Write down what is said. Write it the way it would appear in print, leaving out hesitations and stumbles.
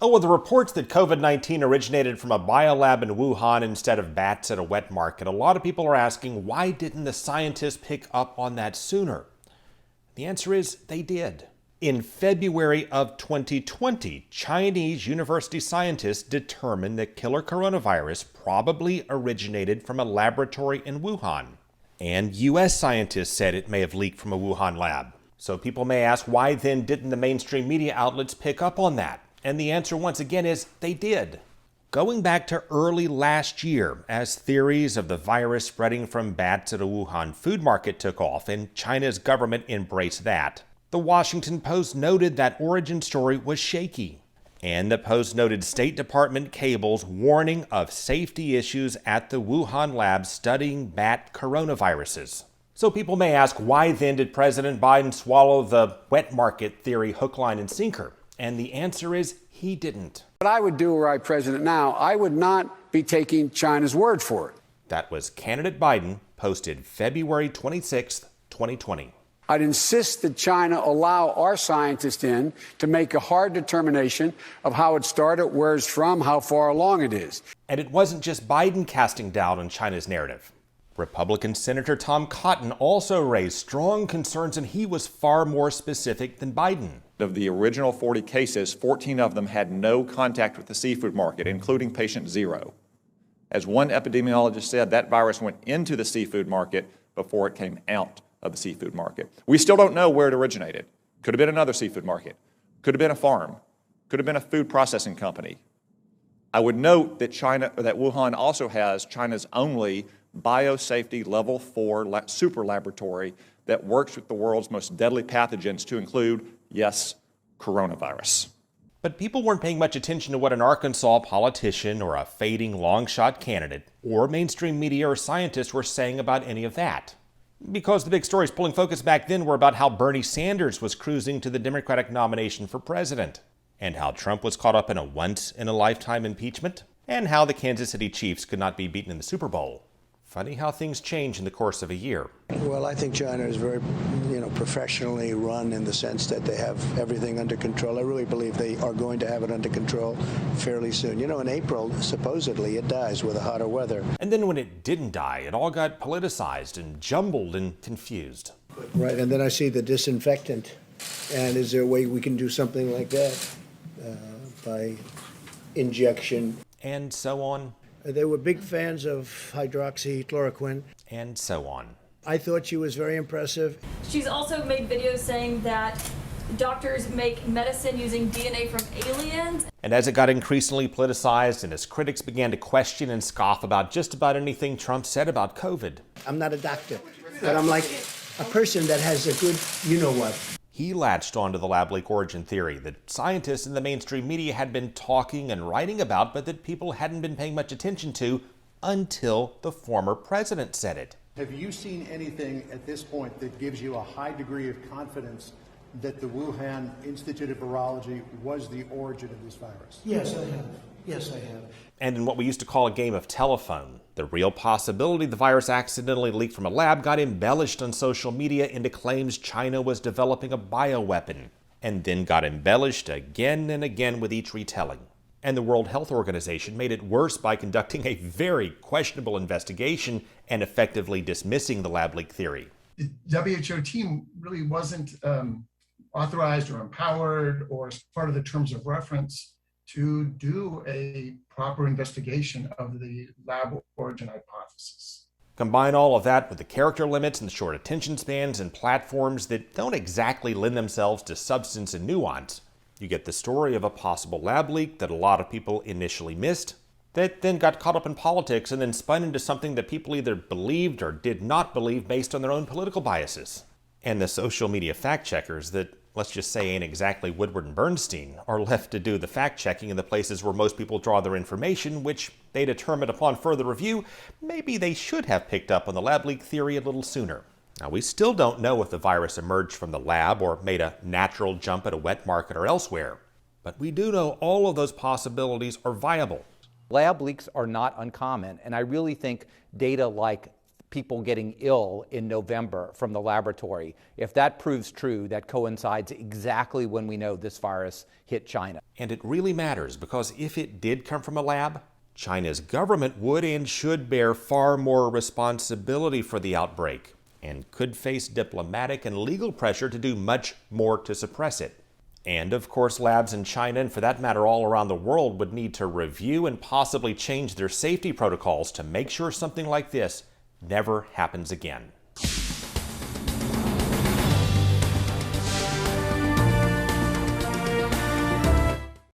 Oh, well, the reports that COVID-19 originated from a biolab in Wuhan instead of bats at a wet market, a lot of people are asking, why didn't the scientists pick up on that sooner? The answer is they did. In February of 2020, Chinese university scientists determined that killer coronavirus probably originated from a laboratory in Wuhan. And U.S. scientists said it may have leaked from a Wuhan lab. So people may ask, why then didn't the mainstream media outlets pick up on that? And the answer once again is they did. Going back to early last year, as theories of the virus spreading from bats at a Wuhan food market took off and China's government embraced that, the Washington Post noted that origin story was shaky. And the Post noted State Department cables warning of safety issues at the Wuhan lab studying bat coronaviruses. So people may ask, why then did President Biden swallow the wet market theory hook, line, and sinker? And the answer is he didn't. What I would do were I president now, I would not be taking China's word for it. That was candidate Biden, posted February 26, 2020. I'd insist that China allow our scientists in to make a hard determination of how it started, where it's from, how far along it is. And it wasn't just Biden casting doubt on China's narrative. Republican Senator Tom Cotton also raised strong concerns, and he was far more specific than Biden. Of the original 40 cases, 14 of them had no contact with the seafood market, including patient 0. As one epidemiologist said, that virus went into the seafood market before it came out of the seafood market. We still don't know where it originated. Could have been another seafood market. Could have been a farm. Could have been a food processing company. I would note that Wuhan also has China's only biosafety level 4 super laboratory that works with the world's most deadly pathogens to include, yes, coronavirus. But people weren't paying much attention to what an Arkansas politician or a fading long-shot candidate or mainstream media or scientists were saying about any of that. Because the big stories pulling focus back then were about how Bernie Sanders was cruising to the Democratic nomination for president, and how Trump was caught up in a once-in-a-lifetime impeachment, and how the Kansas City Chiefs could not be beaten in the Super Bowl. Funny how things change in the course of a year. Well, I think China is very, professionally run in the sense that they have everything under control. I really believe they are going to have it under control fairly soon. In April, supposedly, it dies with the hotter weather. And then when it didn't die, it all got politicized and jumbled and confused. Right, and then I see the disinfectant. And is there a way we can do something like that by injection? And so on. They were big fans of hydroxychloroquine. And so on. I thought she was very impressive. She's also made videos saying that doctors make medicine using DNA from aliens. And as it got increasingly politicized and as critics began to question and scoff about just about anything Trump said about COVID. I'm not a doctor, but I'm like a person that has a good you-know-what. He latched onto the lab leak origin theory that scientists in the mainstream media had been talking and writing about, but that people hadn't been paying much attention to until the former president said it. Have you seen anything at this point that gives you a high degree of confidence that the Wuhan Institute of Virology was the origin of this virus? Yes, I have. Yes, I have. And in what we used to call a game of telephone, the real possibility the virus accidentally leaked from a lab got embellished on social media into claims China was developing a bioweapon, and then got embellished again and again with each retelling. And the World Health Organization made it worse by conducting a very questionable investigation and effectively dismissing the lab leak theory. The WHO team really wasn't authorized or empowered or as part of the terms of reference to do a proper investigation of the lab origin hypothesis. Combine all of that with the character limits and the short attention spans and platforms that don't exactly lend themselves to substance and nuance, you get the story of a possible lab leak that a lot of people initially missed, that then got caught up in politics and then spun into something that people either believed or did not believe based on their own political biases. And the social media fact checkers that, let's just say, ain't exactly Woodward and Bernstein, are left to do the fact-checking in the places where most people draw their information, which they determined upon further review, maybe they should have picked up on the lab leak theory a little sooner. Now, we still don't know if the virus emerged from the lab or made a natural jump at a wet market or elsewhere, but we do know all of those possibilities are viable. Lab leaks are not uncommon, and I really think data like people getting ill in November from the laboratory. If that proves true, that coincides exactly when we know this virus hit China. And it really matters, because if it did come from a lab, China's government would and should bear far more responsibility for the outbreak and could face diplomatic and legal pressure to do much more to suppress it. And of course, labs in China, and for that matter all around the world, would need to review and possibly change their safety protocols to make sure something like this never happens again.